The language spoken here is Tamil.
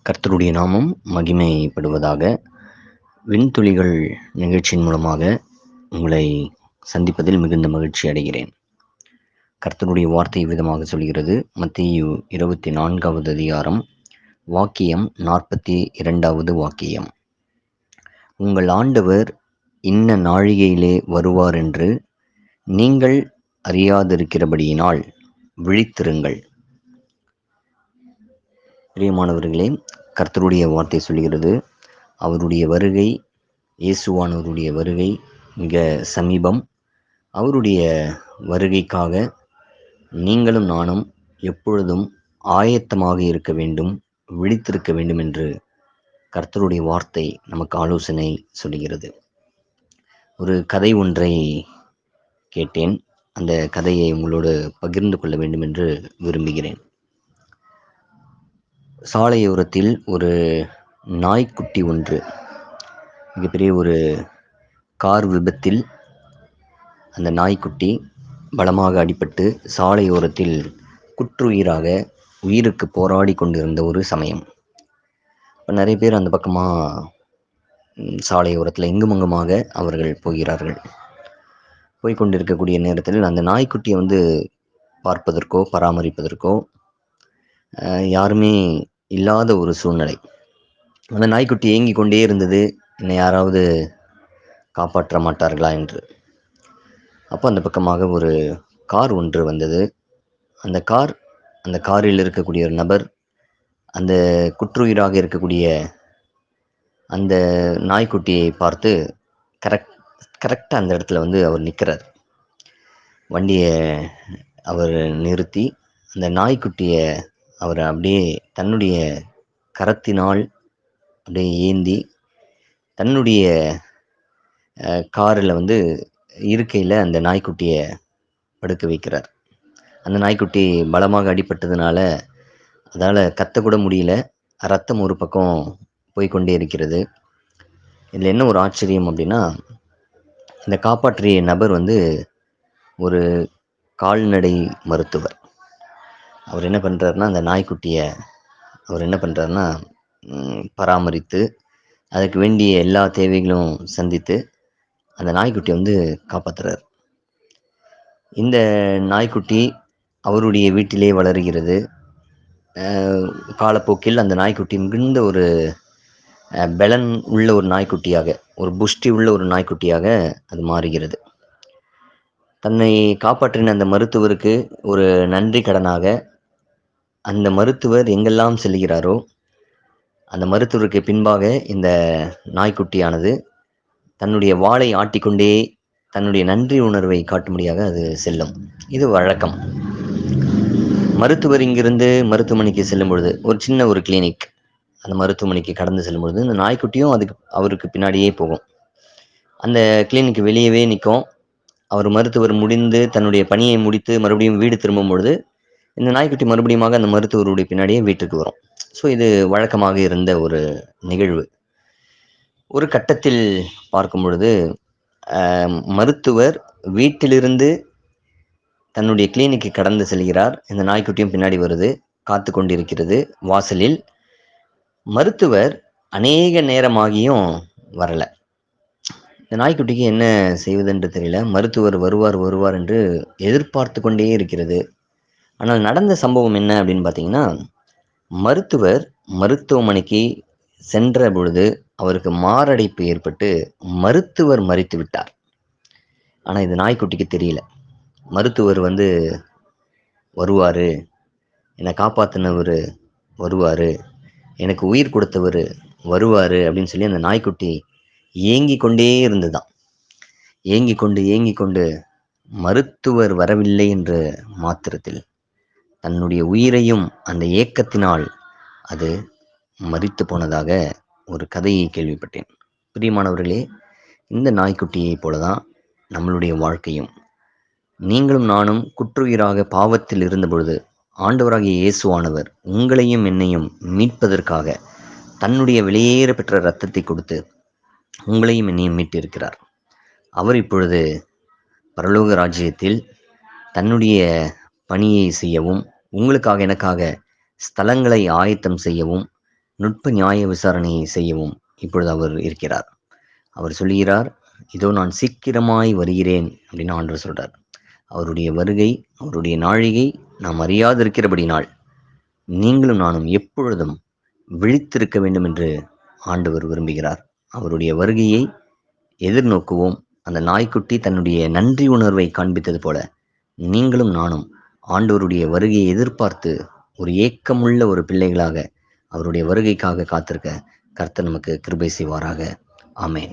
கர்த்தருடைய நாமம் மகிமைப்படுவதாக. விண்துளிகள் நிகழ்ச்சியின் மூலமாக உங்களை சந்திப்பதில் மிகுந்த மகிழ்ச்சி அடைகிறேன். கர்த்தருடைய வார்த்தை விதமாக சொல்கிறது. மத்தேயு 24வது அதிகாரம் வாக்கியம் 42வது வாக்கியம். உங்கள் ஆண்டவர் இன்ன நாழிகையிலே வருவார் என்று நீங்கள் அறியாதிருக்கிறபடியினால் விழித்திருங்கள். பிரியமானவர்களே, கர்த்தருடைய வார்த்தை சொல்கிறது, அவருடைய வருகை, இயேசுவானவருடைய வருகை மிக சமீபம். அவருடைய வருகைக்காக நீங்களும் நானும் எப்பொழுதும் ஆயத்தமாக இருக்க வேண்டும், விழித்திருக்க வேண்டும் என்று கர்த்தருடைய வார்த்தை நமக்கு ஆலோசனை சொல்கிறது. ஒரு கதை ஒன்றை கேட்டேன். அந்த கதையை உங்களோடு பகிர்ந்து கொள்ள வேண்டும் என்று விரும்புகிறேன். சாலையோரத்தில் ஒரு நாய்க்குட்டி ஒன்று மிகப்பெரிய ஒரு கார் விபத்தில் அந்த நாய்க்குட்டி பலமாக அடிபட்டு சாலையோரத்தில் குற்றுயிராக உயிருக்கு போராடி கொண்டிருந்த ஒரு சமயம். இப்போ நிறைய பேர் அந்த பக்கமாக சாலையோரத்தில் எங்குமங்குமாக அவர்கள் போகிறார்கள். போய்கொண்டிருக்கக்கூடிய நேரத்தில் அந்த நாய்க்குட்டியை பார்ப்பதற்கோ பராமரிப்பதற்கோ யாருமே இல்லாத ஒரு சூழ்நிலை. அந்த நாய்க்குட்டி ஏங்கி கொண்டே இருந்தது, என்னை யாராவது காப்பாற்ற மாட்டார்களா என்று. அப்போ அந்த பக்கமாக ஒரு கார் ஒன்று வந்தது. அந்த காரில் இருக்கக்கூடிய ஒரு நபர் அந்த குற்றுயிராக இருக்கக்கூடிய அந்த நாய்க்குட்டியை பார்த்து கரெக்டாக அந்த இடத்துல அவர் நிற்கிறார். வண்டியை அவர் நிறுத்தி அந்த நாய்க்குட்டியை அவர் அப்படியே தன்னுடைய கரத்தினால் அப்படியே ஏந்தி தன்னுடைய காரில் இருக்கையில் அந்த நாய்க்குட்டியை படுக்க வைக்கிறார். அந்த நாய்க்குட்டி பலமாக அடிபட்டதுனால அதால் கத்தக்கூட முடியல. ரத்தம் ஒரு பக்கம் போய்கொண்டே இருக்கிறது. இதில் என்ன ஒரு ஆச்சரியம் அப்படின்னா, இந்த காப்பாற்றிய நபர் ஒரு கால்நடை மருத்துவர். அவர் என்ன பண்ணுறாருன்னா, அந்த நாய்க்குட்டியை பராமரித்து அதுக்கு வேண்டிய எல்லா தேவைகளும் சந்தித்து அந்த நாய்க்குட்டியை காப்பாற்றுறார். இந்த நாய்க்குட்டி அவருடைய வீட்டிலே வளருகிறது. காலப்போக்கில் அந்த நாய்க்குட்டி மிகுந்த ஒரு பலன் உள்ள ஒரு நாய்க்குட்டியாக, ஒரு புஷ்டி உள்ள ஒரு நாய்க்குட்டியாக அது மாறுகிறது. தன்னை காப்பாற்றின அந்த மருத்துவருக்கு ஒரு நன்றி கடனாக அந்த மருத்துவர் எங்கெல்லாம் செல்கிறாரோ அந்த மருத்துவருக்கு பின்பாக இந்த நாய்க்குட்டியானது தன்னுடைய வாளை ஆட்டிக்கொண்டே தன்னுடைய நன்றி உணர்வை காட்டும்படியாக அது செல்லும். இது வழக்கம். மருத்துவர் இங்கிருந்து மருத்துவமனைக்கு செல்லும் பொழுது, ஒரு சின்ன ஒரு கிளினிக், அந்த மருத்துவமனைக்கு கடந்து செல்லும் பொழுது இந்த நாய்க்குட்டியும் அவருக்கு பின்னாடியே போகும். அந்த கிளினிக் வெளியவே நிற்கும். அவர் மருத்துவர் முடிந்து தன்னுடைய பணியை முடித்து மறுபடியும் வீடு திரும்பும் பொழுது இந்த நாய்க்குட்டி மறுபடியும் அந்த மருத்துவருடைய பின்னாடியே வீட்டுக்கு வரும். ஸோ இது வழக்கமாக இருந்த ஒரு நிகழ்வு. ஒரு கட்டத்தில் பார்க்கும் பொழுது மருத்துவர் வீட்டிலிருந்து தன்னுடைய கிளினிக்கு கடந்து செல்கிறார். இந்த நாய்க்குட்டியும் பின்னாடி வருது, காத்து கொண்டிருக்கிறது வாசலில். மருத்துவர் அநேக நேரமாகியும் வரல. இந்த நாய்க்குட்டிக்கு என்ன செய்வதென்று தெரியல. மருத்துவர் வருவார் என்று எதிர்பார்த்து கொண்டே இருக்கிறது. ஆனால் நடந்த சம்பவம் என்ன அப்படின்னு பார்த்தீங்கன்னா, மருத்துவர் மருத்துவமனைக்கு சென்ற பொழுது அவருக்கு மாரடைப்பு ஏற்பட்டு மருத்துவர் மரித்து விட்டார். ஆனால் இது நாய்க்குட்டிக்கு தெரியல. மருத்துவர் வருவார், என்னை காப்பாற்றினவர் வருவார், எனக்கு உயிர் கொடுத்தவர் வருவார் அப்படின்னு சொல்லி அந்த நாய்க்குட்டி ஏங்கி கொண்டே இருந்துதான். ஏங்கி கொண்டு மருத்துவர் வரவில்லை என்ற மாத்திரத்தில் தன்னுடைய உயிரையும் அந்த ஏக்கத்தினால் அது மரித்து போனதாக ஒரு கதையை கேள்விப்பட்டேன். பிரியமானவர்களே, இந்த நாய்க்குட்டியை போலதான் நம்மளுடைய வாழ்க்கையும். நீங்களும் நானும் குற்றுயிராக பாவத்தில் இருந்த பொழுது ஆண்டவராகிய இயேசுவானவர் உங்களையும் என்னையும் மீட்பதற்காக தன்னுடைய வெளியேற பெற்ற இரத்தத்தை கொடுத்து உங்களையும் என்னையும் மீட்டிருக்கிறார். அவர் இப்பொழுது பரலோக ராஜ்யத்தில் தன்னுடைய பணியை செய்யவும், உங்களுக்காக எனக்காக ஸ்தலங்களை ஆயத்தம் செய்யவும் நுட்ப நியாய விசாரணையை செய்யவும் இப்பொழுது அவர் இருக்கிறார். அவர் சொல்லுகிறார், இதோ நான் சீக்கிரமாய் வருகிறேன் அப்படின்னு ஆண்டவர் சொல்றார். அவருடைய வருகை, அவருடைய நாழிகை நாம் அறியாதிருக்கிறபடினால் நீங்களும் நானும் எப்பொழுதும் விழித்திருக்க வேண்டும் என்று ஆண்டவர் விரும்புகிறார். அவருடைய வருகையை எதிர்நோக்குவோம். அந்த நாய்க்குட்டி தன்னுடைய நன்றி உணர்வை காண்பித்தது போல நீங்களும் நானும் ஆண்டவருடைய வருகையை எதிர்பார்த்து ஒரு ஏக்கமுள்ள ஒரு பிள்ளைகளாக அவருடைய வருகைக்காக காத்திருக்க கர்த்தர் நமக்கு கிருபை செய்வாராக. ஆமென்.